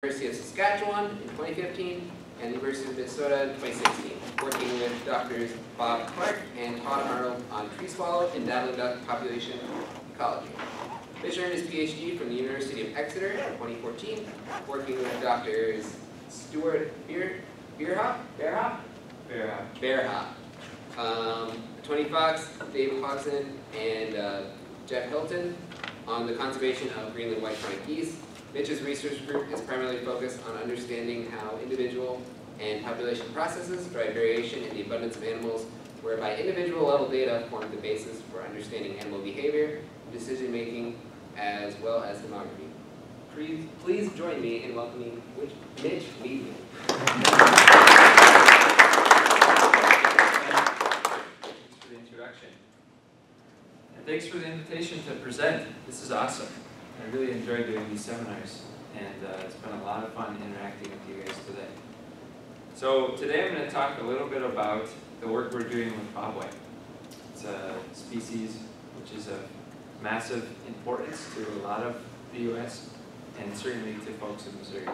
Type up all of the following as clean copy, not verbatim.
University of Saskatchewan in 2015 and the University of Minnesota in 2016, working with Drs. Clark and Todd Arnold on tree swallow and dabbling duck population ecology. Mitch earned his PhD from the University of Exeter in 2014, working with Drs. Stuart Bearhop, Tony Fox, Dave Hodgson, and Geoff Hilton on the conservation of Greenland white-fronted geese. Mitch's research group is primarily focused on understanding how individual and population processes drive variation in the abundance of animals, whereby individual level data form the basis for understanding animal behavior, decision-making, as well as demography. Please join me in welcoming Mitch Weegman. Thanks for the introduction. And thanks for the invitation to present. This is awesome. I really enjoy doing these seminars, and it's been a lot of fun interacting with you guys today. So today I'm going to talk a little bit about the work we're doing with bobwhite. It's a species which is of massive importance to a lot of the U.S. and certainly to folks in Missouri.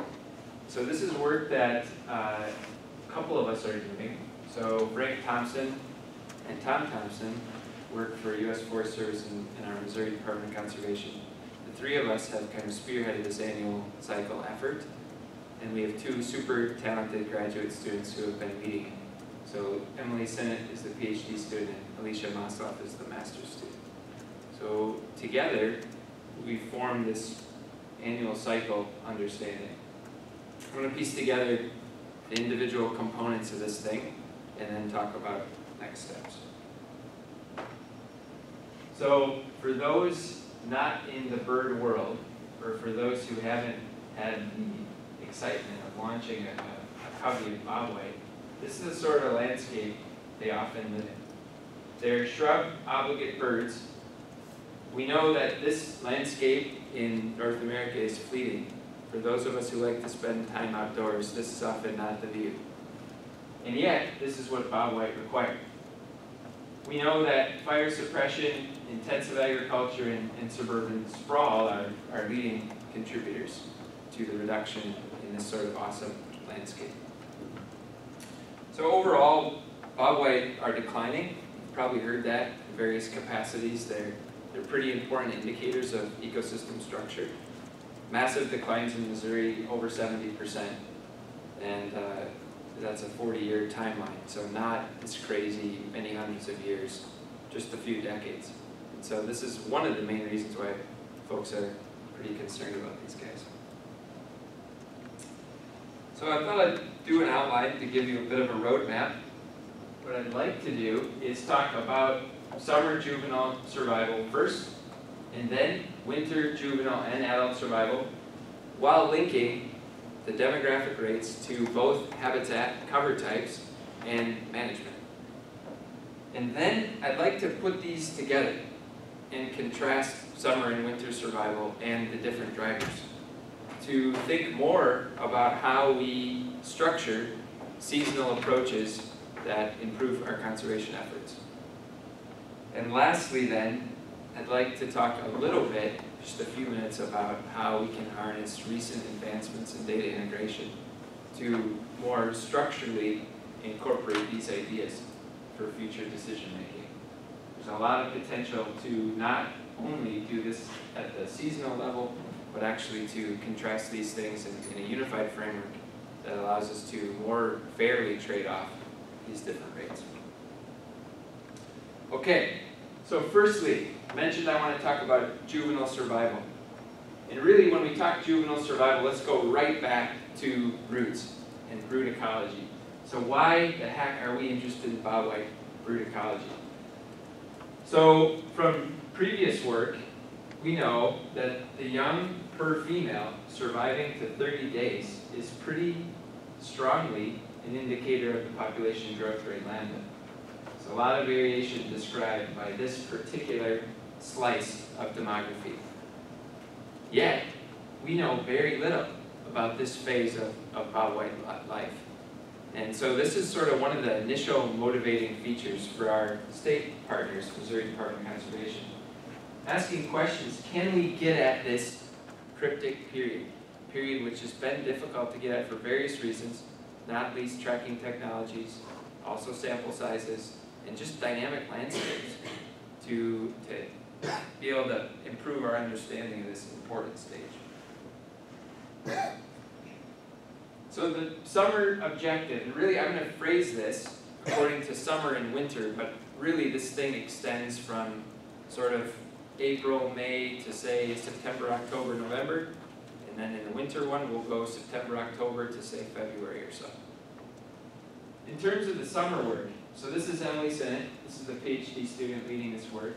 So this is work that a couple of us are doing. So Frank Thompson and Tom Thompson work for U.S. Forest Service in our Missouri Department of Conservation. The three of us have kind of spearheaded this annual cycle effort, and we have two super talented graduate students who have been leading it. So Emily Sinnott is the PhD student, and Alicia Mossoff is the master's student. So together, we form this annual cycle understanding. I'm going to piece together the individual components of this thing, and then talk about next steps. So for those not in the bird world, or for those who haven't had the excitement of launching a covey of bobwhite, this is the sort of landscape they often live in. They're shrub obligate birds. We know that this landscape in North America is fleeting. For those of us who like to spend time outdoors, this is often not the view. And yet, this is what bobwhite require. We know that fire suppression, intensive agriculture, and suburban sprawl are leading contributors to the reduction in this sort of awesome landscape. So overall, bobwhite are declining. You've probably heard that in various capacities. They're pretty important indicators of ecosystem structure. Massive declines in Missouri, over 70%, and that's a 40-year timeline, so not as crazy, many hundreds of years, just a few decades. And so this is one of the main reasons why folks are pretty concerned about these guys. So I thought I'd do an outline to give you a bit of a roadmap. What I'd like to do is talk about summer juvenile survival first, and then winter juvenile and adult survival, while linking the demographic rates to both habitat cover types and management. And then I'd like to put these together and contrast summer and winter survival and the different drivers to think more about how we structure seasonal approaches that improve our conservation efforts. And lastly then, I'd like to talk a little bit, just a few minutes, about how we can harness recent advancements in data integration to more structurally incorporate these ideas for future decision making. There's a lot of potential to not only do this at the seasonal level, but actually to contrast these things in a unified framework that allows us to more fairly trade off these different rates. Okay. So firstly, I mentioned I want to talk about juvenile survival. And really when we talk juvenile survival, let's go right back to roots and brood ecology. So why the heck are we interested in bobwhite brood ecology? So from previous work, we know that the young per female surviving to 30 days is pretty strongly an indicator of the population growth rate lambda. A lot of variation described by this particular slice of demography. Yet, we know very little about this phase of bobwhite life. And so this is sort of one of the initial motivating features for our state partners, Missouri Department of Conservation. Asking questions, can we get at this cryptic period period which has been difficult to get at for various reasons, not least tracking technologies, also sample sizes, and just dynamic landscapes to be able to improve our understanding of this important stage. So the summer objective, and really I'm going to phrase this according to summer and winter, but really this thing extends from sort of April, May to say September, October, November, and then in the winter one we'll go September, October to say February or so. In terms of the summer work, so this is Emily Sinnott, this is a PhD student leading this work.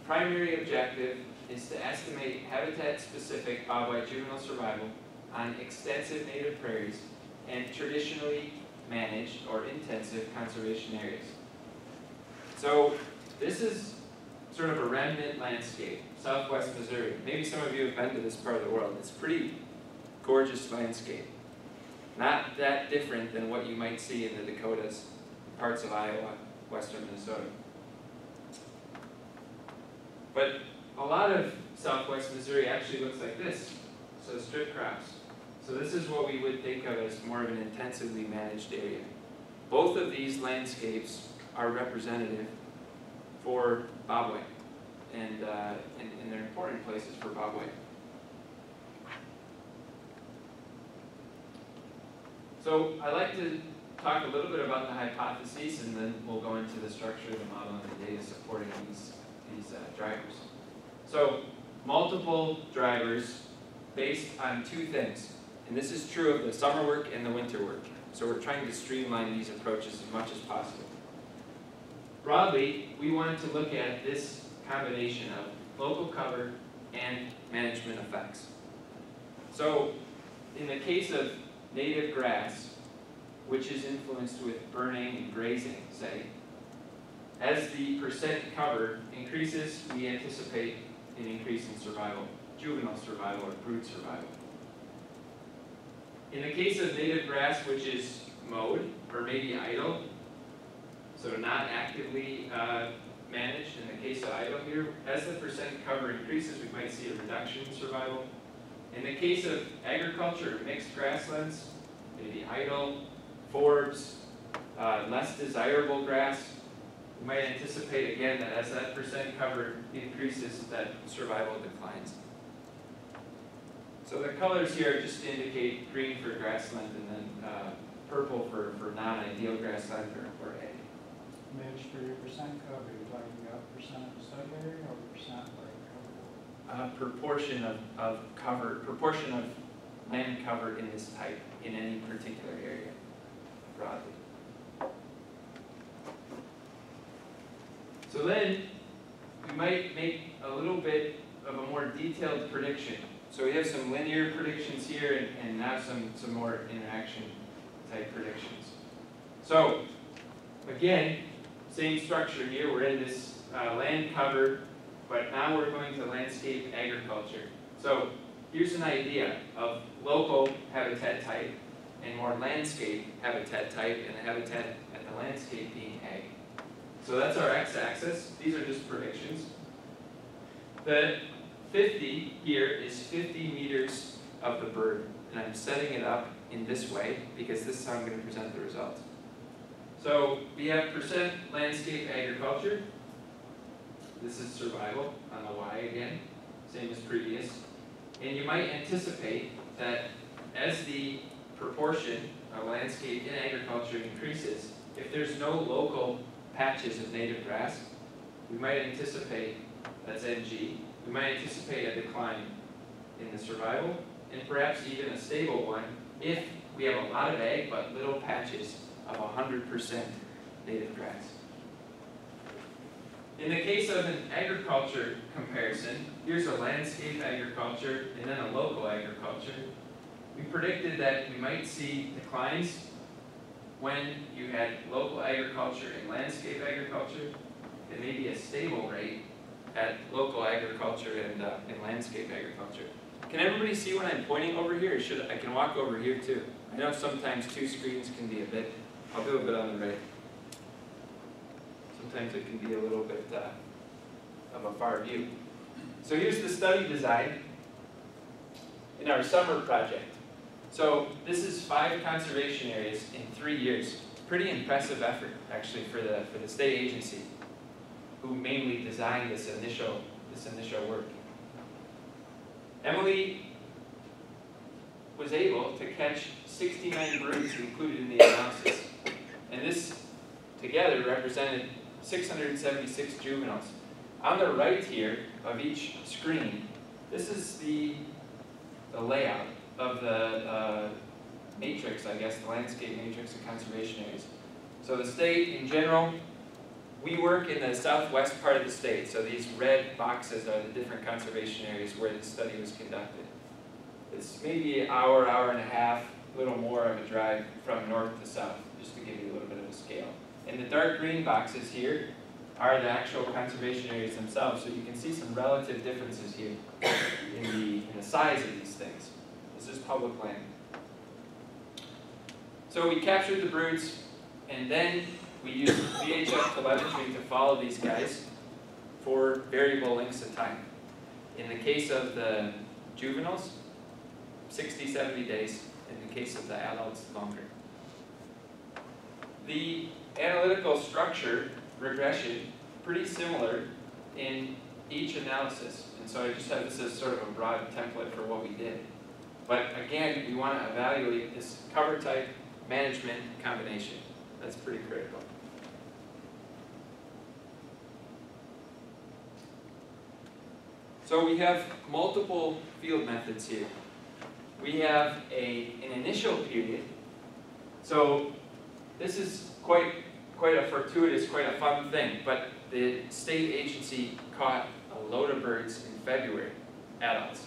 Primary objective is to estimate habitat-specific bobwhite juvenile survival on extensive native prairies and traditionally managed or intensive conservation areas. So this is sort of a remnant landscape, southwest Missouri. Maybe some of you have been to this part of the world. It's a pretty gorgeous landscape. Not that different than what you might see in the Dakotas, parts of Iowa, western Minnesota. But a lot of southwest Missouri actually looks like this, so strip crops. So this is what we would think of as more of an intensively managed area. Both of these landscapes are representative for bobwhite, and they're important places for bobwhite. So I'd like to talk a little bit about the hypotheses, and then we'll go into the structure of the model and the data supporting these drivers. So multiple drivers based on two things. And this is true of the summer work and the winter work. So we're trying to streamline these approaches as much as possible. Broadly, we wanted to look at this combination of local cover and management effects. So in the case of native grass, which is influenced with burning and grazing, say, as the percent cover increases, we anticipate an increase in survival, juvenile survival or brood survival. In the case of native grass, which is mowed or maybe idle, so not actively managed, in the case of idle here, as the percent cover increases, we might see a reduction in survival. In the case of agriculture or mixed grasslands, maybe idle, forbs, less desirable grass, we might anticipate again that as that percent cover increases, that survival declines. So the colors here just indicate green for grassland and then purple for non-ideal grassland or ag. Mitch, for your percent cover, you're talking about percent of sub area or percent like cover? Proportion of cover, proportion of land cover in this type in any particular area, broadly. So then we might make a little bit of a more detailed prediction. So we have some linear predictions here and now some more interaction type predictions. So again, same structure here. We're in this land cover, but now we're going to landscape agriculture. So here's an idea of local habitat type and more landscape habitat type, and the habitat at the landscape being ag. So that's our x-axis. These are just predictions. The 50 here is 50 meters of the bird, and I'm setting it up in this way because this is how I'm going to present the results. So we have percent landscape agriculture. This is survival on the Y again, same as previous. And you might anticipate that as the proportion of landscape in agriculture increases, if there's no local patches of native grass, we might anticipate, that's NG, we might anticipate a decline in the survival, and perhaps even a stable one if we have a lot of ag but little patches of 100% native grass. In the case of an agriculture comparison, here's a landscape agriculture and then a local agriculture. We predicted that we might see declines when you had local agriculture and landscape agriculture, and maybe a stable rate at local agriculture and landscape agriculture. Can everybody see when I'm pointing over here? I can walk over here too. I know sometimes two screens can be a bit, I'll do a bit on the right. Sometimes it can be a little bit of a far view. So here's the study design. in our summer project. So this is 5 conservation areas in 3 years. Pretty impressive effort, actually, for the state agency, who mainly designed this initial work. Emily was able to catch 69 broods included in the analysis. And this together represented 676 juveniles. On the right here of each screen, this is the layout of the matrix, I guess, the landscape matrix of conservation areas. So the state in general, we work in the southwest part of the state, so these red boxes are the different conservation areas where the study was conducted. It's maybe an hour, hour and a half, a little more of a drive from north to south, just to give you a little bit of a scale. And the dark green boxes here are the actual conservation areas themselves, so you can see some relative differences here in the size of these things. This is public land. So we captured the broods, and then we used VHF telemetry to follow these guys for variable lengths of time. In the case of the juveniles, 60, 70 days. In the case of the adults, longer. The analytical structure, regression, pretty similar in each analysis. And so I just have this as sort of a broad template for what we did. But again, we want to evaluate this cover type management combination. That's pretty critical. So we have multiple field methods here. We have an initial period. So this is quite a fortuitous, quite a fun thing, but the state agency caught a load of birds in February, adults.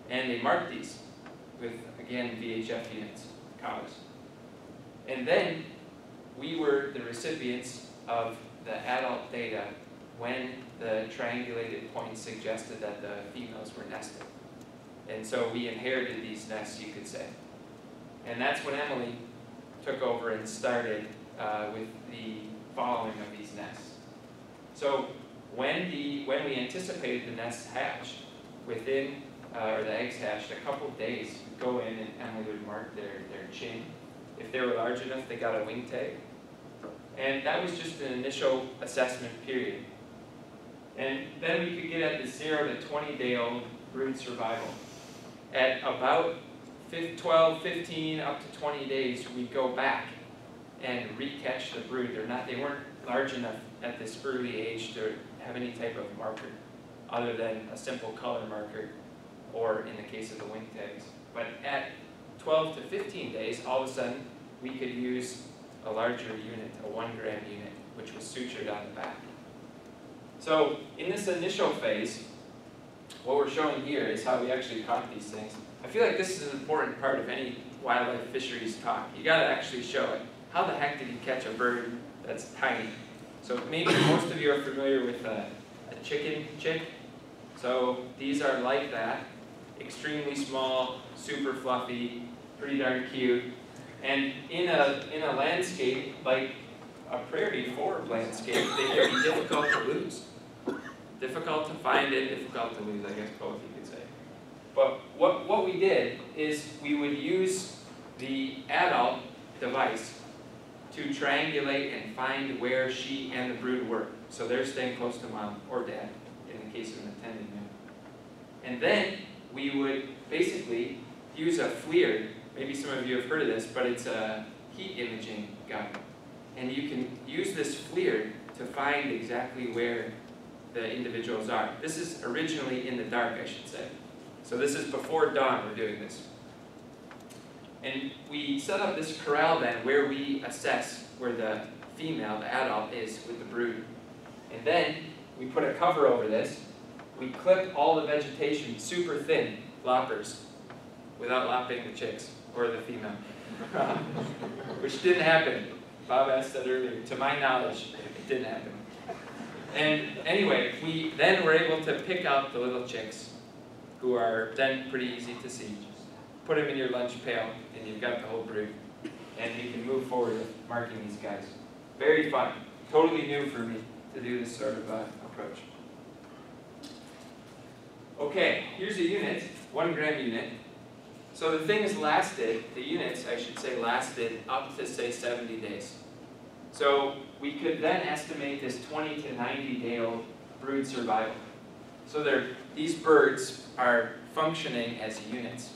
And they marked these with, again, VHF units, cows. And then we were the recipients of the adult data when the triangulated points suggested that the females were nested. And so we inherited these nests, you could say. And that's when Emily took over and started with the following of these nests. So when we anticipated the nests hatched, within, or the eggs hatched, a couple of days, we'd go in and Emily would mark their chin. If they were large enough, they got a wing tag. And that was just an initial assessment period. And then we could get at the 0 to 20-day-old brood survival. At about 12, 15, up to 20 days, we'd go back and recatch the brood. They weren't large enough at this early age to have any type of marker, other than a simple color marker, or in the case of the wing tags. But at 12 to 15 days, all of a sudden, we could use a larger unit, a 1-gram unit, which was sutured on the back. So in this initial phase, what we're showing here is how we actually caught these things. I feel like this is an important part of any wildlife fisheries talk. You gotta actually show it. How the heck did you catch a bird that's tiny? So maybe most of you are familiar with a chicken chick. So these are like that. Extremely small, super fluffy, pretty darn cute. And in a landscape like a prairie forest landscape, they can be difficult to lose. Difficult to find and difficult to lose, I guess both you could say. But what we did is we would use the adult device to triangulate and find where she and the brood were. So they're staying close to mom or dad in the case of an attending male. And then we would basically use a FLIR. Maybe some of you have heard of this, but it's a heat imaging gun. And you can use this FLIR to find exactly where the individuals are. This is originally in the dark, I should say. So this is before dawn we're doing this. And we set up this corral then where we assess where the female, the adult, is with the brood. And then we put a cover over this. We clip all the vegetation super thin, loppers, without lopping the chicks or the female, which didn't happen. Bob asked that earlier. To my knowledge, it didn't happen. And anyway, we then were able to pick out the little chicks, who are then pretty easy to see. Put them in your lunch pail, and you've got the whole brood. And you can move forward with marking these guys. Very fun. Totally new for me to do this sort of approach. Okay, here's a unit 1 gram unit. So the things lasted, the units, I should say, lasted up to, say, 70 days. So we could then estimate this 20 to 90-day-old brood survival. So these birds are functioning as units.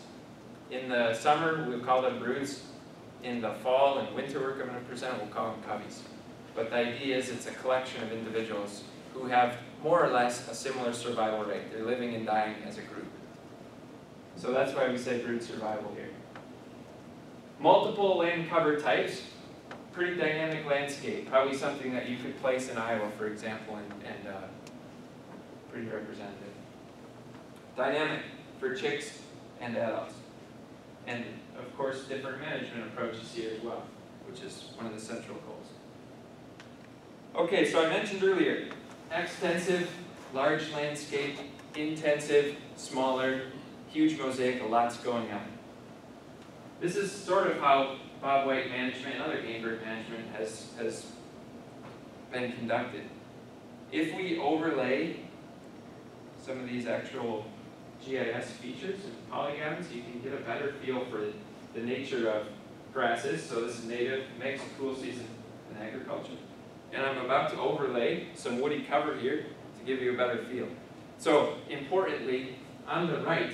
In the summer, we'll call them broods. In the fall and winter work I'm going to present, we'll call them coveys. But the idea is it's a collection of individuals who have more or less a similar survival rate. They're living and dying as a group. So that's why we say brood survival here. Multiple land cover types, pretty dynamic landscape. Probably something that you could place in Iowa, for example, and pretty representative. Dynamic for chicks and adults. And of course, different management approaches here as well, which is one of the central goals. Okay, so I mentioned earlier, extensive, large landscape, intensive, smaller, huge mosaic, lots going on. This is sort of how bobwhite management and other game bird management has been conducted. If we overlay some of these actual GIS features and polygons, you can get a better feel for the nature of grasses. So this is native, mixed, cool season, and agriculture. And I'm about to overlay some woody cover here to give you a better feel. So importantly, on the right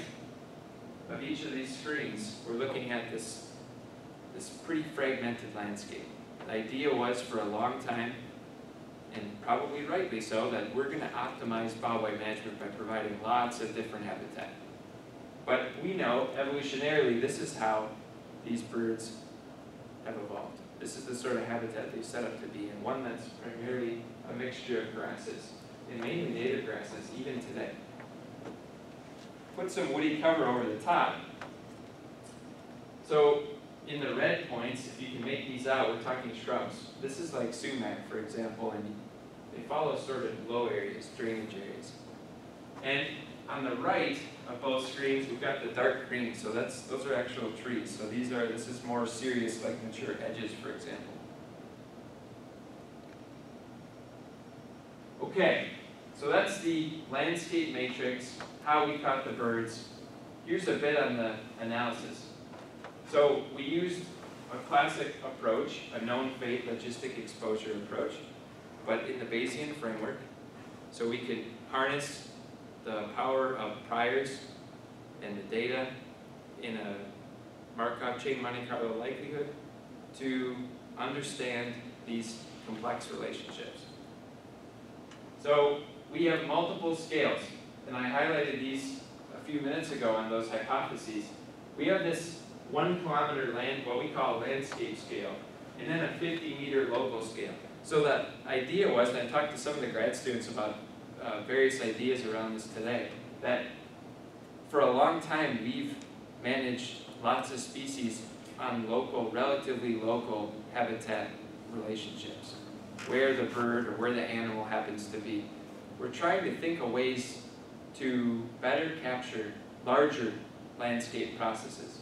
of each of these screens, we're looking at this pretty fragmented landscape. The idea was for a long time, and probably rightly so, that we're going to optimize bobwhite management by providing lots of different habitat. But we know, evolutionarily, this is how these birds have evolved. This is the sort of habitat they set up to be, and one that's primarily a mixture of grasses, and mainly native grasses, even today. Put some woody cover over the top. So in the red points, if you can make these out, we're talking shrubs. This is like sumac, for example, and they follow sort of low areas, drainage areas. And on the right of both screens, we've got the dark green, so those are actual trees. So this is more serious, like mature edges, for example. Okay, so that's the landscape matrix, how we caught the birds. Here's a bit on the analysis. So we used a classic approach, a known fate logistic exposure approach, but in the Bayesian framework. So we could harness the power of priors and the data in a Markov chain Monte Carlo likelihood to understand these complex relationships. So we have multiple scales, and I highlighted these a few minutes ago on those hypotheses. We have this 1 kilometer land, what we call landscape scale, and then a 50-meter local scale. So the idea was, and I talked to some of the grad students about various ideas around this today, that for a long time we've managed lots of species on local, relatively local habitat relationships, where the bird or where the animal happens to be. We're trying to think of ways to better capture larger landscape processes.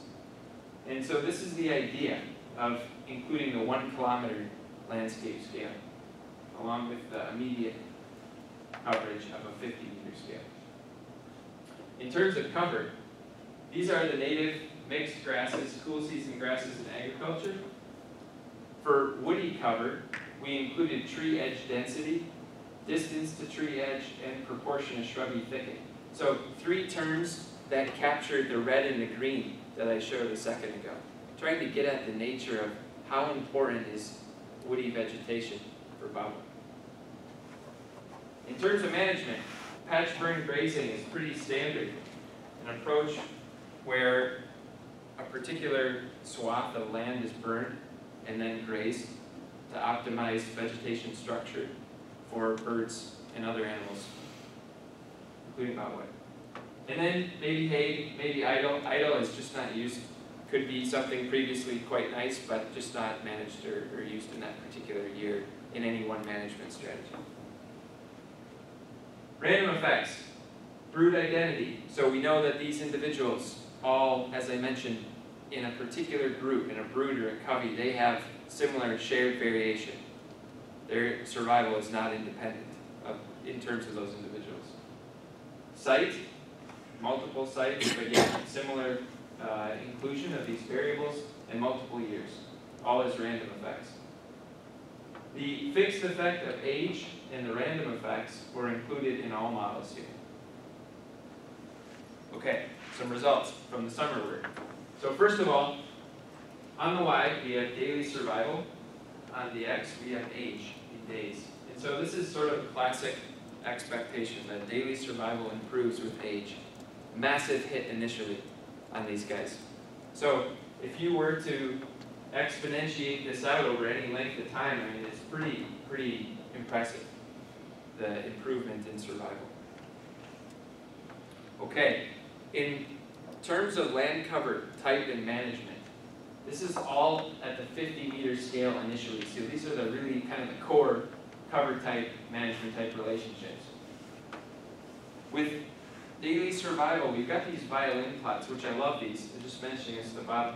And so this is the idea of including the 1 kilometer landscape scale, along with the immediate coverage of a 50-meter scale. In terms of cover, these are the native mixed grasses, cool season grasses, and agriculture. For woody cover, we included tree edge density, distance to tree edge, and proportion of shrubby thicket. So 3 terms that captured the red and the green that I showed a second ago, trying to get at the nature of how important is woody vegetation for bobwhite. In terms of management, patch burn grazing is pretty standard, an approach where a particular swath of land is burned and then grazed to optimize vegetation structure for birds and other animals, including bobwhite. And then maybe hay, maybe idle. Idle is just not used. Could be something previously quite nice, but just not managed or used in that particular year in any one management strategy. Random effects, brood identity. So we know that these individuals all, as I mentioned, in a particular group, in a brood or a covey, they have similar shared variation. Their survival is not independent in terms of those individuals. Site, multiple sites, but yet similar inclusion of these variables in multiple years, all as random effects. The fixed effect of age and the random effects were included in all models here. Okay, some results from the summer work. So first of all, on the Y, we have daily survival. On the X, we have age in days. And so this is sort of a classic expectation that daily survival improves with age. Massive hit initially on these guys. So if you were to exponentiate this out over any length of time, I mean, it's pretty impressive, the improvement in survival. Okay, in terms of land cover, type, and management, this is all at the 50-meter scale initially. So these are the really kind of the core cover type, management type relationships. With daily survival, we've got these violin plots, which I love these. I'm just mentioning this at the bottom.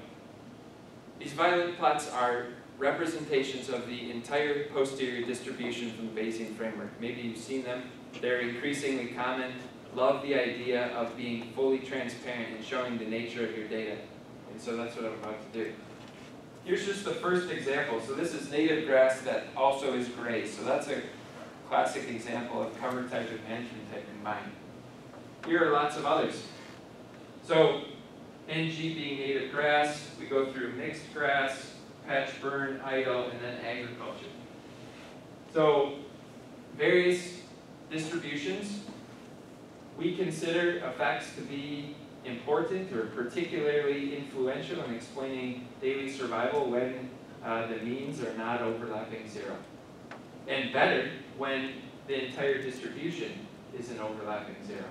These violin plots are representations of the entire posterior distribution from the Bayesian framework. Maybe you've seen them. They're increasingly common. Love the idea of being fully transparent and showing the nature of your data. And so that's what I'm about to do. Here's just the first example. So this is native grass that also is gray. So that's a classic example of cover type and management type combined. Here are lots of others. So NG being native grass, we go through mixed grass, patch burn, idle, and then agriculture. So various distributions, we consider effects to be important or particularly influential in explaining daily survival when the means are not overlapping zero. And better when the entire distribution isn't overlapping zero.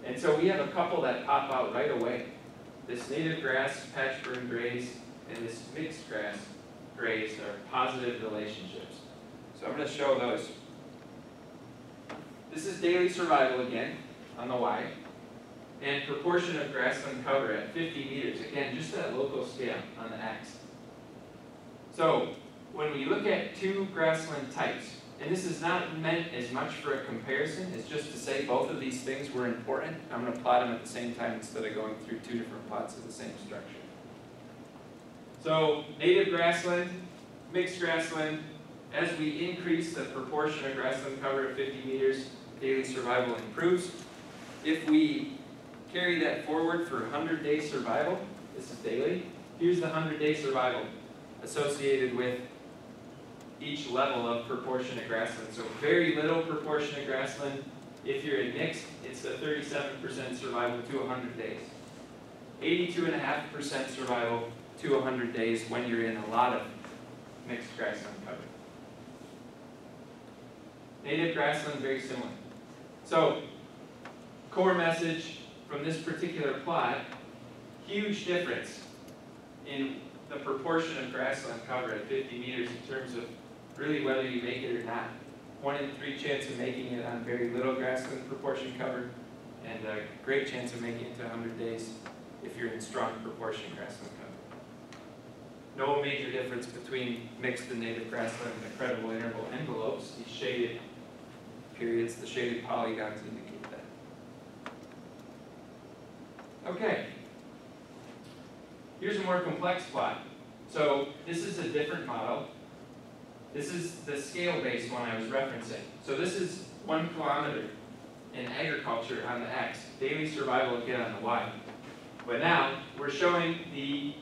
And so we have a couple that pop out right away. This native grass, patch burn grays, and this mixed grass grays are positive relationships. So I'm going to show those. This is daily survival again on the Y. And proportion of grassland cover at 50 meters. Again, just at local scale on the X. So when we look at two grassland types, and this is not meant as much for a comparison, it's just to say both of these things were important. I'm going to plot them at the same time instead of going through two different plots of the same structure. So native grassland, mixed grassland, as we increase the proportion of grassland cover at 50 meters, daily survival improves. If we carry that forward for 100-day survival, this is daily, here's the 100-day survival associated with each level of proportion of grassland. So very little proportion of grassland. If you're in mixed, it's the 37% survival to 100 days. 82.5% survival to 100 days when you're in a lot of mixed grassland cover. Native grassland, very similar. So, core message from this particular plot, huge difference in the proportion of grassland cover at 50 meters in terms of really whether you make it or not. 1 in 3 chance of making it on very little grassland proportion cover, and a great chance of making it to 100 days if you're in strong proportion grassland cover. No major difference between mixed and native grassland and the credible interval envelopes. These shaded periods, the shaded polygons indicate that. Okay. Here's a more complex plot. So this is a different model. This is the scale-based one I was referencing. So this is 1 kilometer in agriculture on the X, daily survival again on the Y. But now we're showing the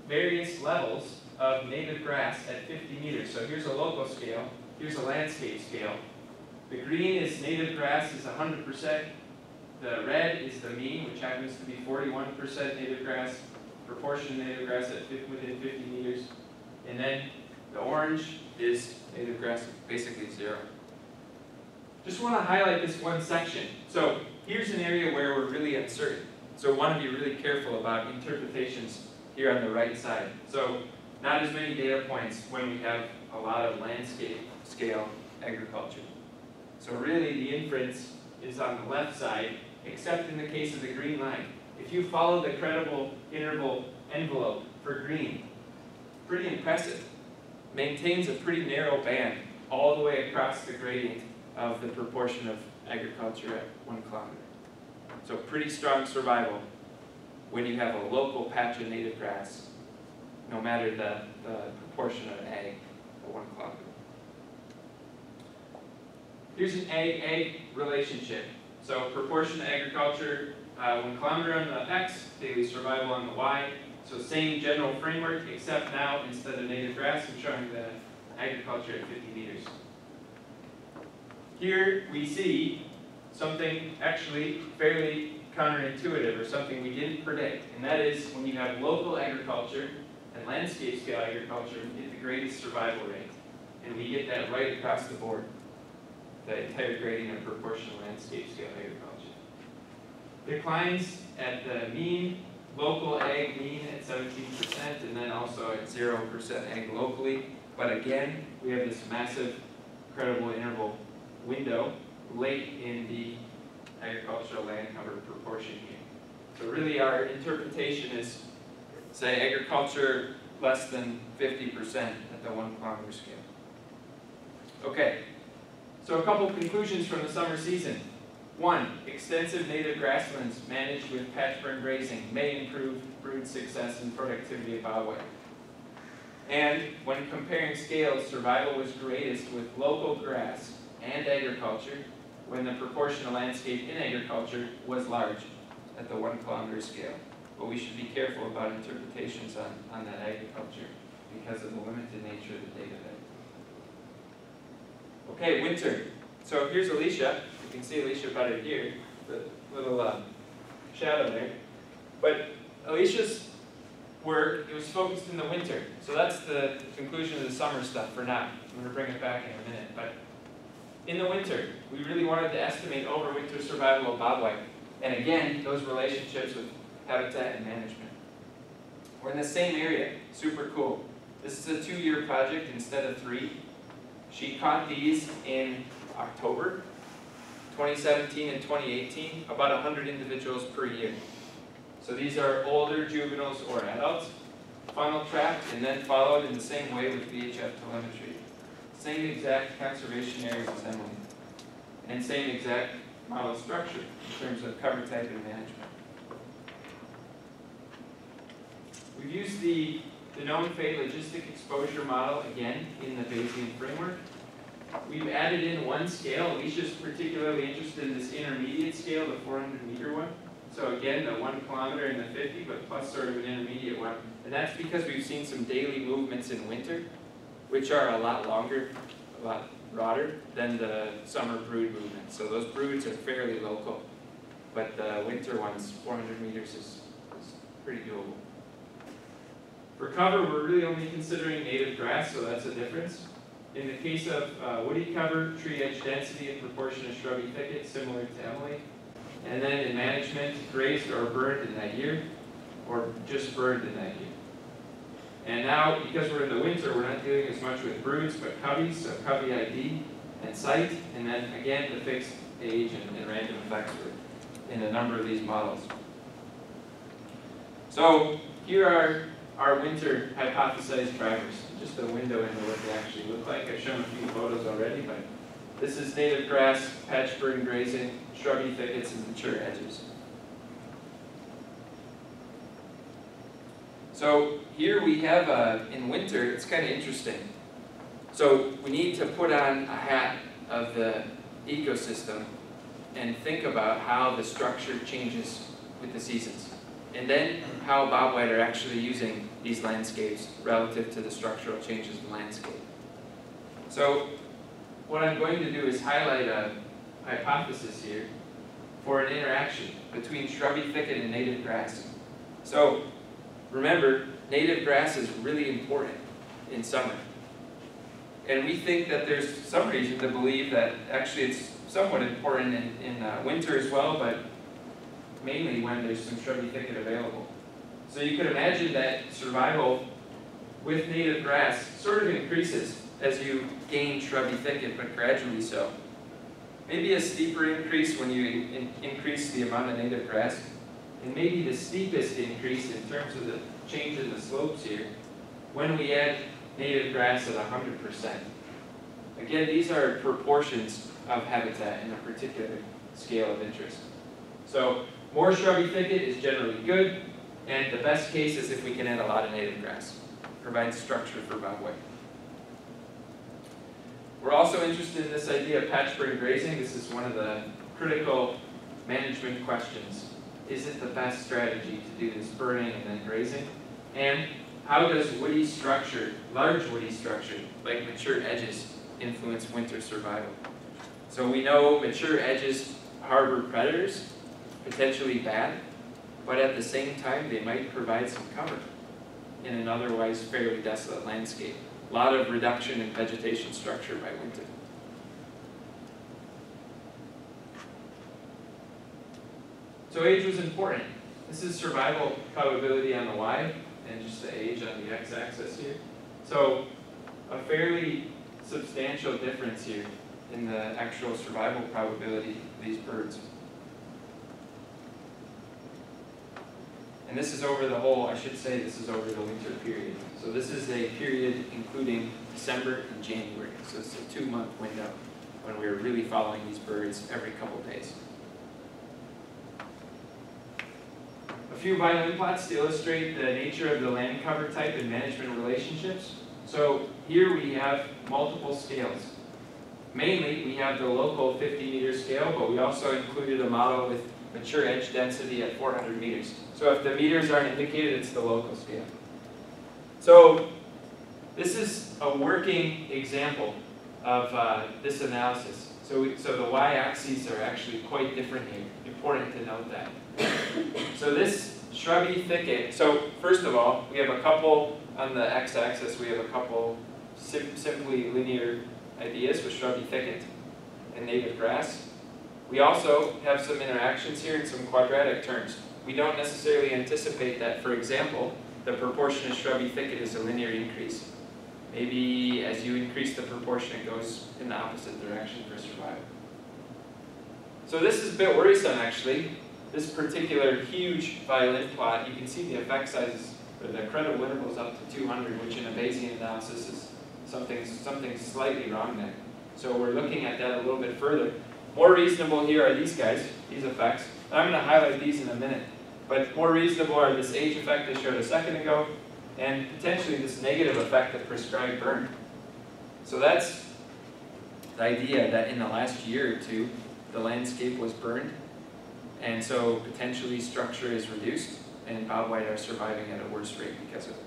various levels of native grass at 50 meters. So here's a local scale, here's a landscape scale. The green is native grass is 100%. The red is the mean, which happens to be 41% native grass, proportion native grass at within 50 meters. And then the orange is native grass, basically 0. Just want to highlight this one section. So here's an area where we're really uncertain. So want to be really careful about interpretations here on the right side. So not as many data points when we have a lot of landscape scale agriculture. So really the inference is on the left side, except in the case of the green line. If you follow the credible interval envelope for green, pretty impressive. Maintains a pretty narrow band all the way across the gradient of the proportion of agriculture at 1 kilometer. So pretty strong survival when you have a local patch of native grass, no matter the proportion of ag at 1 kilometer. Here's an ag-ag relationship. So proportion to agriculture, 1 kilometer on the X, daily survival on the Y. So same general framework, except now instead of native grass, I'm showing the agriculture at 50 meters. Here we see something actually fairly counterintuitive, or something we didn't predict, and that is when you have local agriculture and landscape scale agriculture, we get the greatest survival rate. And we get that right across the board, the entire grading of proportional landscape scale agriculture. Declines at the mean, local ag mean at 17%, and then also at 0% ag locally. But again, we have this massive credible interval window late in the agricultural land cover proportion here. So really our interpretation is, say, agriculture less than 50% at the 1 kilometer scale. Okay, so a couple conclusions from the summer season. 1, extensive native grasslands managed with patch burn grazing may improve brood success and productivity of bobwhite. And when comparing scales, survival was greatest with local grass and agriculture when the proportion of landscape in agriculture was large at the 1 kilometer scale. But we should be careful about interpretations on that agriculture because of the limited nature of the data there. Okay, winter. So here's Alicia. You can see Alicia better here, the little shadow there. But Alicia's work, it was focused in the winter. So that's the conclusion of the summer stuff for now. I'm going to bring it back in a minute. But in the winter, we really wanted to estimate overwinter survival of bobwhite. And again, those relationships with habitat and management. We're in the same area, super cool. This is a 2-year project instead of 3. She caught these in October 2017 and 2018, about 100 individuals per year. So these are older juveniles or adults, funnel trapped and then followed in the same way with VHF telemetry. Same exact conservation areas as Emily, and same exact model structure in terms of cover type and management. We've used the known fate logistic exposure model again in the Bayesian framework. We've added in one scale. Alicia's particularly interested in this intermediate scale, the 400 meter one. So again, the 1 kilometer and the 50, but plus sort of an intermediate one. And that's because we've seen some daily movements in winter, which are a lot longer, a lot broader than the summer brood movements. So those broods are fairly local, but the winter ones, 400 meters is pretty doable. For cover, we're really only considering native grass, so that's a difference. In the case of woody cover, tree edge density in proportion to shrubby thicket, similar to Emily. And then in management, grazed or burned in that year, or just burned in that year. And now, because we're in the winter, we're not dealing as much with broods, but coveys, so covey ID and site, and then again, the fixed age and random effects were in a number of these models. So here are our winter hypothesized drivers, just a window into what they actually look like. I've shown a few photos already, but this is native grass, patch burn grazing, shrubby thickets, and mature edges. So here we have, in winter, it's kind of interesting. So we need to put on a hat of the ecosystem and think about how the structure changes with the seasons. And then how bobwhite are actually using these landscapes relative to the structural changes in the landscape. So what I'm going to do is highlight a hypothesis here for an interaction between shrubby thicket and native grass. So remember, native grass is really important in summer. And we think that there's some reason to believe that actually it's somewhat important in winter as well, but mainly when there's some shrubby thicket available. So you could imagine that survival with native grass sort of increases as you gain shrubby thicket, but gradually so. Maybe a steeper increase when you increase the amount of native grass, and maybe the steepest increase in terms of the change in the slopes here when we add native grass at 100%. Again, these are proportions of habitat in a particular scale of interest. So more shrubby thicket is generally good, and the best case is if we can add a lot of native grass. Provides structure for bobwhite. We're also interested in this idea of patch burn grazing. This is one of the critical management questions. Is it the best strategy to do this burning and then grazing? And how does woody structure, large woody structure, like mature edges, influence winter survival? So we know mature edges harbor predators, potentially bad, but at the same time they might provide some cover in an otherwise fairly desolate landscape. A lot of reduction in vegetation structure by winter. So age was important. This is survival probability on the Y, and just the age on the x-axis here. So a fairly substantial difference here in the actual survival probability of these birds. And this is over the whole, I should say this is over the winter period. So this is a period including December and January. So it's a 2-month window when we're really following these birds every couple days. A few violin plots to illustrate the nature of the land cover type and management relationships. So here we have multiple scales. Mainly we have the local 50-meter scale, but we also included a model with mature edge density at 400 meters. So if the meters aren't indicated, it's the local scale. So this is a working example of this analysis. So the y-axes are actually quite different here. Important to note that. So this shrubby thicket, so first of all, we have a couple, on the x-axis, we have a couple simply linear ideas with shrubby thicket and native grass. We also have some interactions here and some quadratic terms. We don't necessarily anticipate that, for example, the proportion of shrubby thicket is a linear increase. Maybe as you increase the proportion, it goes in the opposite direction for survival. So this is a bit worrisome, actually. This particular huge violin plot, you can see the effect sizes, or the credible intervals up to 200, which in a Bayesian analysis is something slightly wrong there. So we're looking at that a little bit further. More reasonable here are these guys, these effects. And I'm going to highlight these in a minute. But more reasonable are this age effect I showed a second ago, and potentially this negative effect of prescribed burn. So that's the idea that in the last year or two, the landscape was burned, and so potentially structure is reduced, and bobwhite are surviving at a worse rate because of it.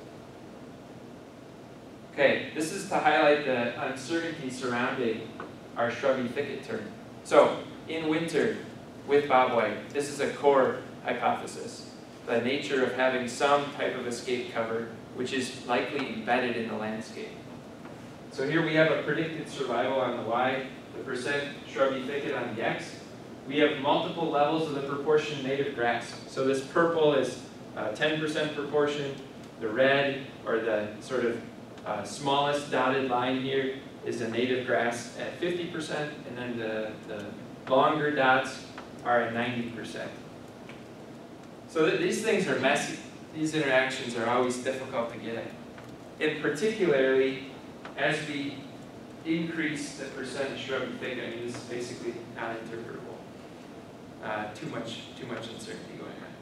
Okay, this is to highlight the uncertainty surrounding our shrubby thicket term. So, in winter, with bobwhite, this is a core hypothesis. The nature of having some type of escape cover, which is likely embedded in the landscape. So here we have a predicted survival on the Y, the percent shrubby thicket on the X. We have multiple levels of the proportion of native grass. So this purple is 10% proportion. The red, or the sort of smallest dotted line here, is the native grass at 50%, and then the longer dots are at 90%. So these things are messy. These interactions are always difficult to get at. And particularly, as we increase the percent of shrubby thicket, I mean, this is basically not interpretable. Too much uncertainty going on.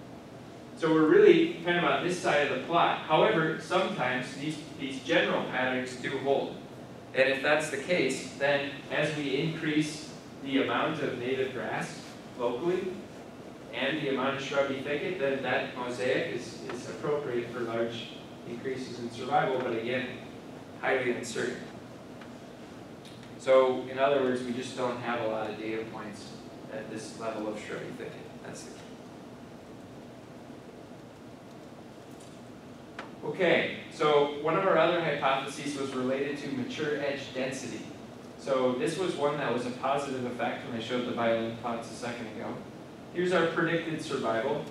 So we're really kind of on this side of the plot. However, sometimes these general patterns do hold. And if that's the case, then as we increase the amount of native grass locally and the amount of shrubby thicket, then that mosaic is appropriate for large increases in survival, but again, highly uncertain. So in other words, we just don't have a lot of data points at this level of shrubby thicket. That's the key. Okay, so one of our other hypotheses was related to mature edge density. So this was one that was a positive effect when I showed the violin plots a second ago. Here's our predicted survival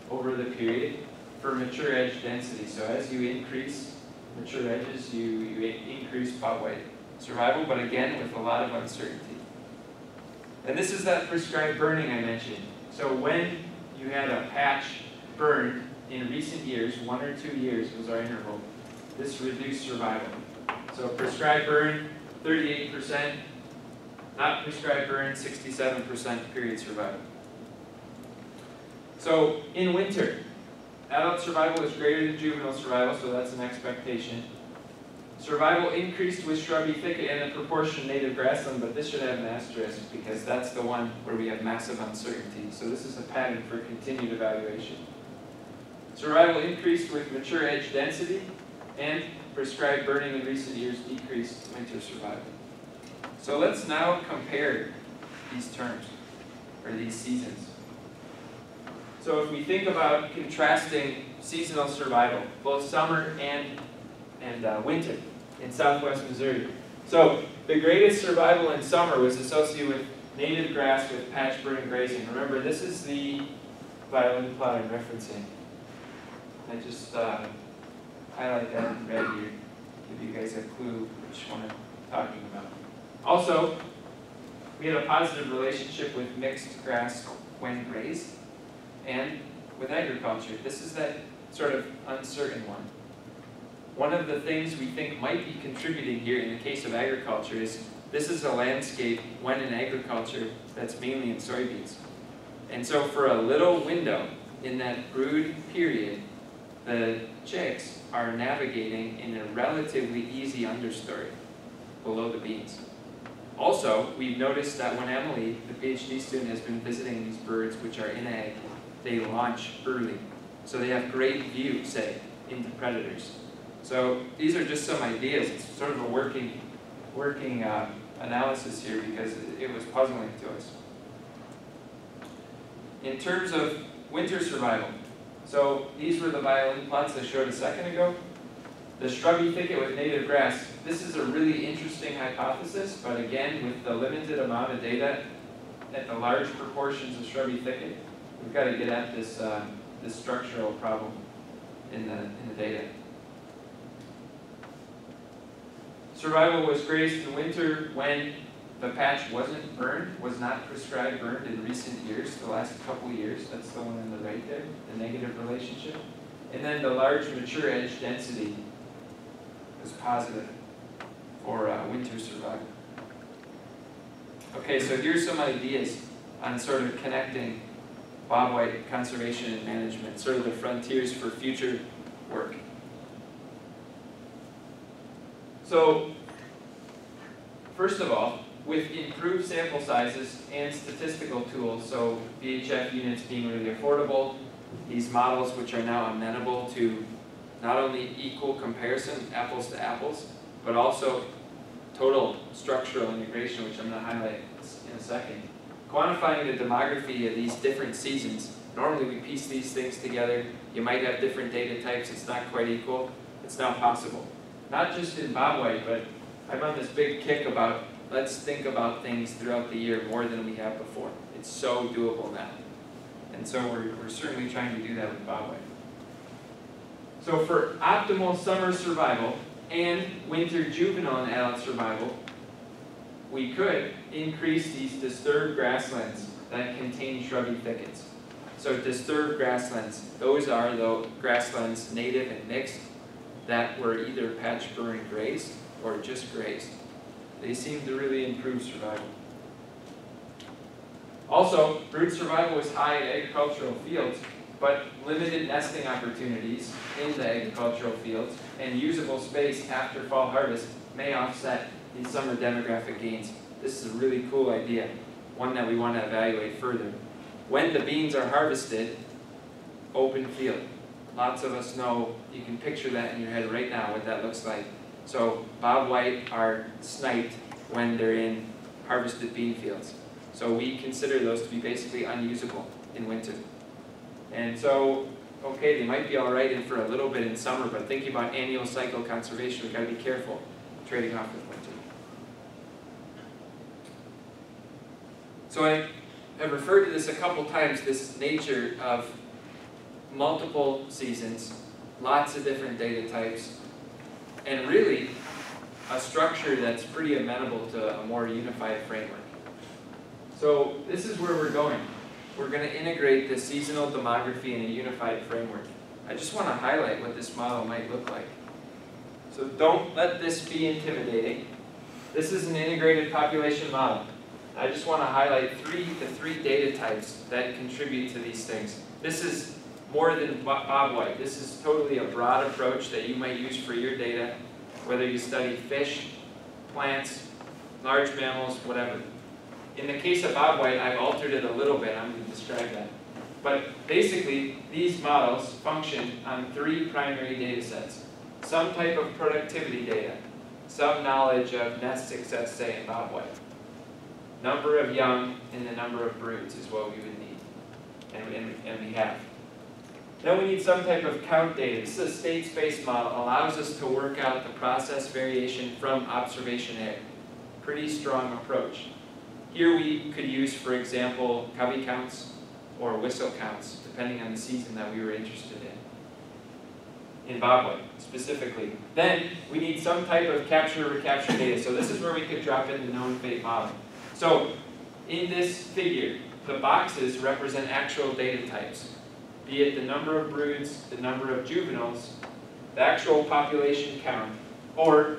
over the period for mature edge density. So as you increase mature edges, you increase bobwhite survival, but again with a lot of uncertainty. And this is that prescribed burning I mentioned. So when you had a patch burned in recent years, 1 or 2 years was our interval, this reduced survival. So prescribed burn, 38%, not prescribed burn, 67% period survival. So in winter, adult survival is greater than juvenile survival, so that's an expectation. Survival increased with shrubby thicket and the proportion of native grassland, but this should have an asterisk because that's the one where we have massive uncertainty. So this is a pattern for continued evaluation. Survival increased with mature edge density, and prescribed burning in recent years decreased winter survival. So let's now compare these terms, or these seasons. So if we think about contrasting seasonal survival, both summer and winter in southwest Missouri. So the greatest survival in summer was associated with native grass with patch burn grazing. Remember, this is the violin plot I'm referencing. I just highlight that in red here, give you guys a clue which one I'm talking about. Also, we had a positive relationship with mixed grass when grazed and with agriculture. This is that sort of uncertain one. One of the things we think might be contributing here in the case of agriculture is this is a landscape when in agriculture that's mainly in soybeans. And so for a little window in that brood period, the chicks are navigating in a relatively easy understory below the beans. Also, we've noticed that when Emily, the PhD student, has been visiting these birds which are in ag, they launch early. So they have great view, say, into predators. So these are just some ideas. It's sort of a working analysis here because it was puzzling to us. In terms of winter survival, so these were the violin plots I showed a second ago. The shrubby thicket with native grass. This is a really interesting hypothesis, but again, with the limited amount of data at the large proportions of shrubby thicket, we've got to get at this, this structural problem in the data. Survival was grazed in winter when the patch wasn't burned, was not prescribed burned in recent years, the last couple years. That's the one on the right there, the negative relationship. And then the large mature edge density was positive for winter survival. Okay, so here's some ideas on sort of connecting bobwhite conservation and management, sort of the frontiers for future work. So, first of all, with improved sample sizes and statistical tools, so VHF units being really affordable, these models which are now amenable to not only equal comparison, apples to apples, but also total structural integration, which I'm going to highlight in a second. Quantifying the demography of these different seasons. Normally we piece these things together. You might have different data types. It's not quite equal. It's now possible. Not just in bobwhite, but I'm on this big kick about let's think about things throughout the year more than we have before. It's so doable now. And so we're certainly trying to do that with bobwhite. So for optimal summer survival and winter juvenile and adult survival, we could increase these disturbed grasslands that contain shrubby thickets. So disturbed grasslands, those are the grasslands native and mixed that were either patch burn grazed or just grazed. They seem to really improve survival. Also, brood survival was high in agricultural fields, but limited nesting opportunities in the agricultural fields and usable space after fall harvest may offset these summer demographic gains. This is a really cool idea, one that we want to evaluate further. When the beans are harvested, open field. Lots of us know, you can picture that in your head right now, what that looks like. So bobwhite are sniped when they're in harvested bean fields. So we consider those to be basically unusable in winter. And so, okay, they might be all right in for a little bit in summer, but thinking about annual cycle conservation, we've got to be careful trading off with winter. So I have referred to this a couple times, this nature of multiple seasons, lots of different data types, and really a structure that's pretty amenable to a more unified framework. So this is where we're going. We're going to integrate the seasonal demography in a unified framework. I just want to highlight what this model might look like. So don't let this be intimidating. This is an integrated population model. I just want to highlight the three data types that contribute to these things. this is more than bobwhite. This is totally a broad approach that you might use for your data, whether you study fish, plants, large mammals, whatever. In the case of bobwhite, I've altered it a little bit. I'm going to describe that. But basically, these models function on 3 primary data sets. Some type of productivity data, some knowledge of nest success, say in bobwhite. Number of young and the number of broods is what we would need, and we have. Then we need some type of count data. This is a state space model, allows us to work out the process variation from observation error. Pretty strong approach. Here we could use, for example, covey counts or whistle counts, depending on the season that we were interested in bobwhite specifically. Then we need some type of capture-recapture data. So this is where we could drop in the known fate model. So in this figure, the boxes represent actual data types, be it the number of broods, the number of juveniles, the actual population count, or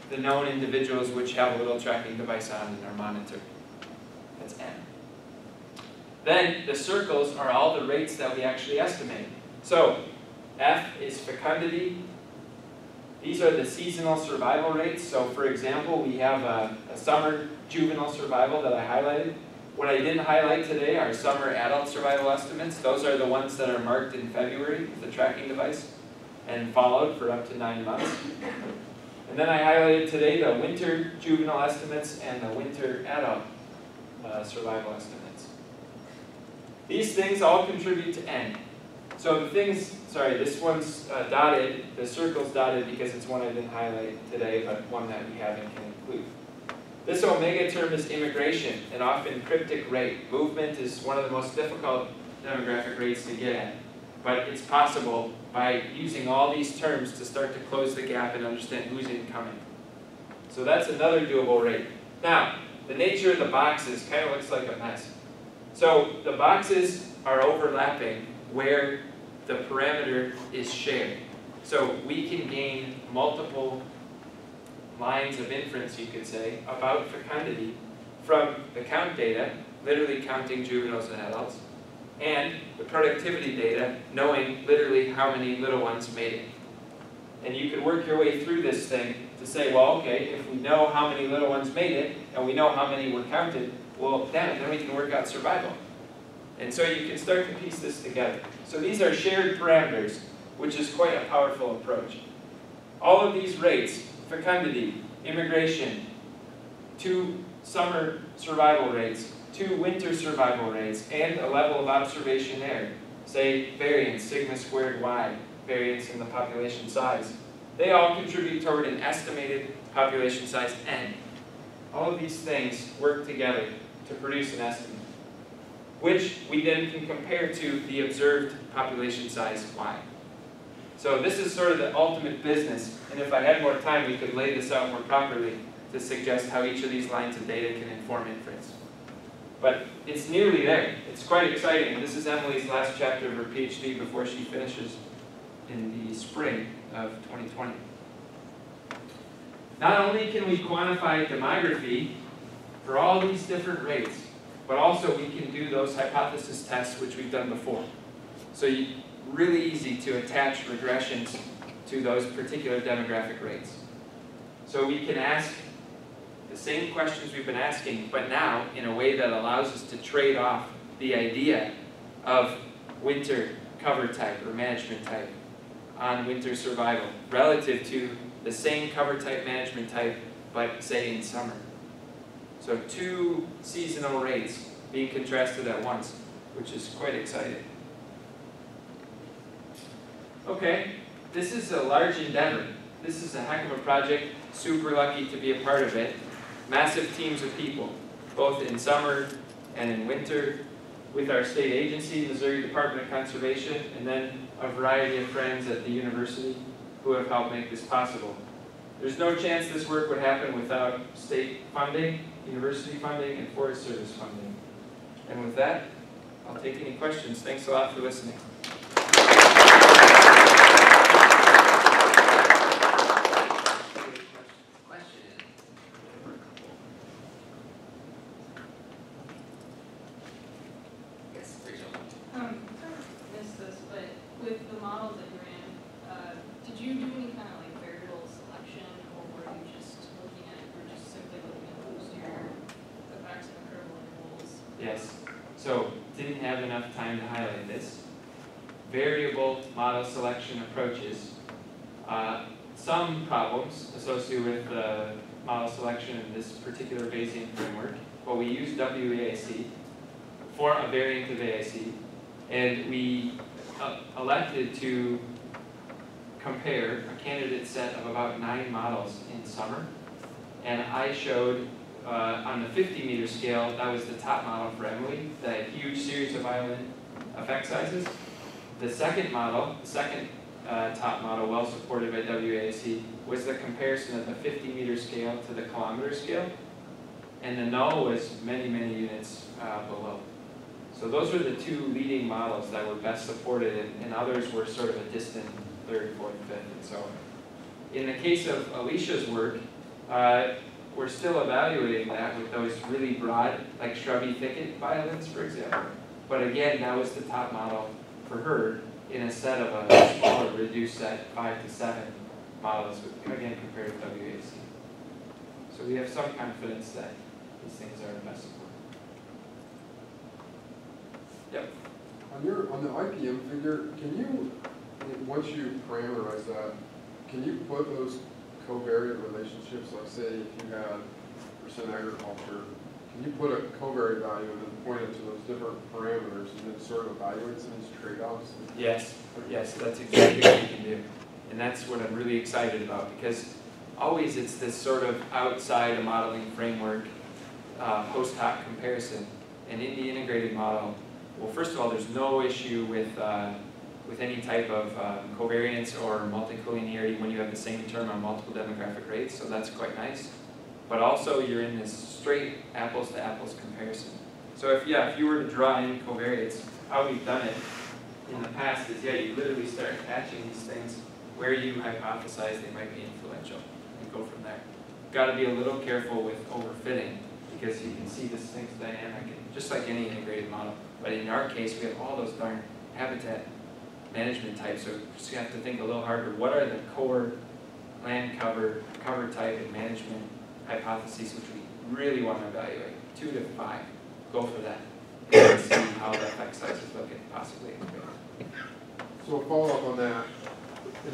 the known individuals which have a little tracking device on and are monitored. That's N. Then the circles are all the rates that we actually estimate. So F is fecundity. These are the seasonal survival rates. So for example, we have a summer juvenile survival that I highlighted. What I didn't highlight today are summer adult survival estimates. Those are the ones that are marked in February with the tracking device and followed for up to 9 months. And then I highlighted today the winter juvenile estimates and the winter adult survival estimates. These things all contribute to N. So the things, sorry, this one's dotted, the circle's dotted because it's one I didn't highlight today, but one that we have and can include. This omega term is immigration, an often cryptic rate. Movement is one of the most difficult demographic rates to get at, but it's possible by using all these terms to start to close the gap and understand who's incoming. So that's another doable rate. Now, the nature of the boxes kind of looks like a mess. So the boxes are overlapping where the parameter is shared. So we can gain multiple lines of inference, you could say, about fecundity from the count data, literally counting juveniles and adults, and the productivity data, knowing literally how many little ones made it. And you could work your way through this thing to say, well, okay, if we know how many little ones made it, and we know how many were counted, well, then we can work out survival. And so you can start to piece this together. So these are shared parameters, which is quite a powerful approach. All of these rates, fecundity, immigration, 2 summer survival rates, 2 winter survival rates, and a level of observation error, say variance, sigma squared y, variance in the population size. They all contribute toward an estimated population size N. All of these things work together to produce an estimate, which we then can compare to the observed population size y. So this is sort of the ultimate business, and if I had more time, we could lay this out more properly to suggest how each of these lines of data can inform inference. But it's nearly there. It's quite exciting, and this is Emily's last chapter of her PhD before she finishes in the spring of 2020. Not only can we quantify demography for all these different rates, but also we can do those hypothesis tests, which we've done before. So really easy to attach regressions to those particular demographic rates. So we can ask the same questions we've been asking, but now in a way that allows us to trade off the idea of winter cover type or management type on winter survival relative to the same cover type management type, but say in summer. So 2 seasonal rates being contrasted at once, which is quite exciting. Okay, this is a large endeavor. This is a heck of a project. Super lucky to be a part of it. Massive teams of people, both in summer and in winter, with our state agency, Missouri Department of Conservation, and then a variety of friends at the university who have helped make this possible. There's no chance this work would happen without state funding, university funding, and Forest Service funding. And with that, I'll take any questions. Thanks a lot for listening. So didn't have enough time to highlight this. Variable model selection approaches. Some problems associated with model selection in this particular Bayesian framework, but we use WAAC for a variant of AIC, and we elected to compare a candidate set of about 9 models in summer. And I showed on the 50-meter scale, that was the top model for Emily, that huge series of violin effect sizes. The second model, the second top model, well supported by WAAC, was the comparison of the 50-meter scale to the kilometer scale. And the null was many, many units below. So those were the 2 leading models that were best supported, and others were sort of a distant 3rd, 4th, 5th, and so on. In the case of Alicia's work, we're still evaluating that with those really broad, like shrubby thicket violins, for example. But again, that was the top model for her in a set of a smaller, reduced set, 5 to 7 models, again, compared to WAC. So we have some confidence that these things are best supported. Yep. On the IPM figure, can you, once you parameterize that, can you put those covariate relationships, like say if you had percent agriculture, can you put a covariate value and then point it to those different parameters and then sort of evaluate some of these trade-offs? Yes, yes, that's exactly what you can do. And that's what I'm really excited about, because always it's this sort of outside a modeling framework, post hoc comparison. And in the integrated model, well, first of all, there's no issue with any type of covariance or multicollinearity when you have the same term on multiple demographic rates, so that's quite nice. But also you're in this straight apples to apples comparison. So if you were to draw in covariates, how we've done it in the past is, you literally start attaching these things where you hypothesize they might be influential and go from there. Got to be a little careful with overfitting, because you can see this thing's dynamic, just like any integrated model. But in our case, we have all those darn habitat management types, so you just have to think a little harder. What are the core land cover type, and management hypotheses which we really want to evaluate? 2 to 5. Go for that. And see how the effect sizes look at possibly integrated. So a follow-up on that,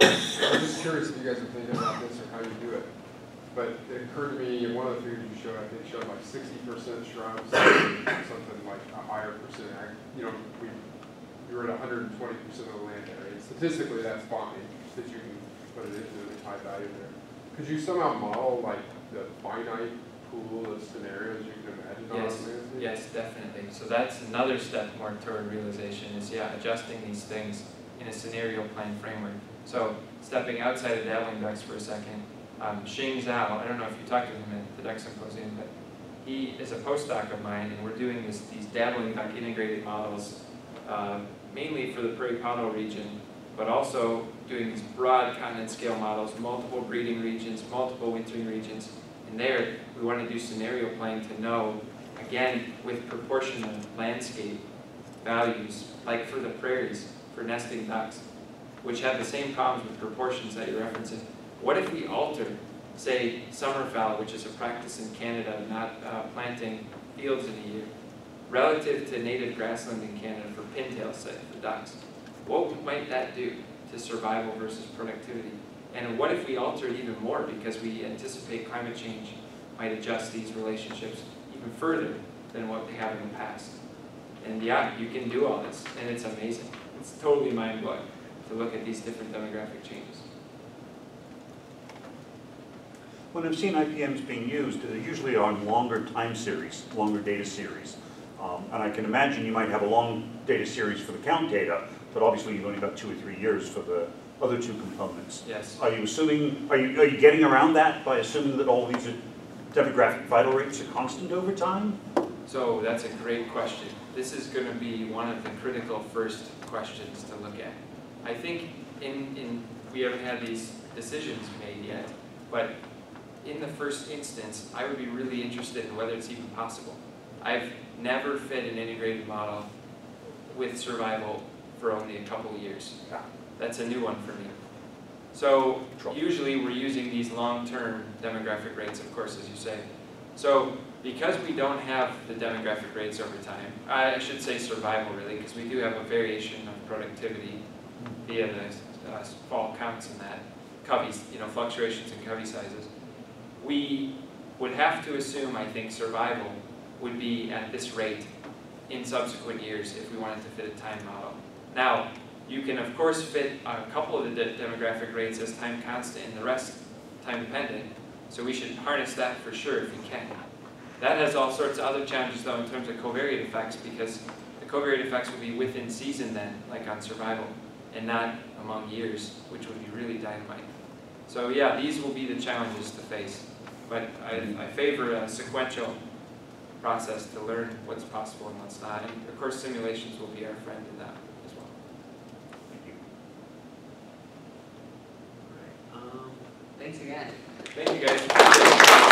I'm just curious if you guys are thinking about this or how you do it. But it occurred to me, in one of the figures you showed, I think showed like 60% shrubs, something like a higher percent. We were at 120% of the land area. Statistically, that's fine, that you can put it into the high value there. Could you somehow model like the finite pool of scenarios you can imagine on Yes, the landscape? yes, definitely. So that's another step more toward realization is, adjusting these things in a scenario plan framework. So stepping outside of dabbling ducks for a second, Xing Zhao, I don't know if you talked to him at the duck symposium, but he is a postdoc of mine, and we're doing these dabbling duck integrated models, mainly for the Prairie Pownell region, but also doing these broad continent scale models, multiple breeding regions, multiple wintering regions. And there, we want to do scenario planning to know, again, with proportional landscape values, like for the prairies, for nesting ducks, which have the same problems with proportions that you're referencing. What if we alter, say, summer fallow, which is a practice in Canada of not planting fields in a year, relative to native grassland in Canada for pintails, say, for ducks? What might that do to survival versus productivity? And what if we alter it even more, because we anticipate climate change might adjust these relationships even further than what they have in the past? And you can do all this, and it's amazing. It's totally mind-blowing to look at these different demographic changes. When I've seen IPMs being used, they're usually on longer time series, longer data series. And I can imagine you might have a long data series for the count data, but obviously you've only got 2 or 3 years for the other 2 components. Yes. Are you assuming, are you getting around that by assuming that all these demographic vital rates are constant over time? So that's a great question. This is going to be one of the critical first questions to look at. I think we haven't had these decisions made yet, but in the first instance, I would be really interested in whether it's even possible. I've never fit an integrated model with survival for only a couple of years. That's a new one for me. So usually we're using these long-term demographic rates, of course, as you say. So because we don't have the demographic rates over time, I should say survival really, because we do have a variation of productivity via the fall counts and that, coveys, fluctuations in covey sizes. We would have to assume, I think, survival would be at this rate in subsequent years if we wanted to fit a time model. Now, you can of course fit a couple of the demographic rates as time constant and the rest time dependent, so we should harness that for sure if we can. That has all sorts of other challenges though in terms of covariate effects, because the covariate effects will be within season then, like on survival, and not among years, which would be really dynamite. So yeah, these will be the challenges to face, but I favor a sequential process to learn what's possible and what's not, and of course simulations will be our friend in that as well. Thanks again. Thank you guys.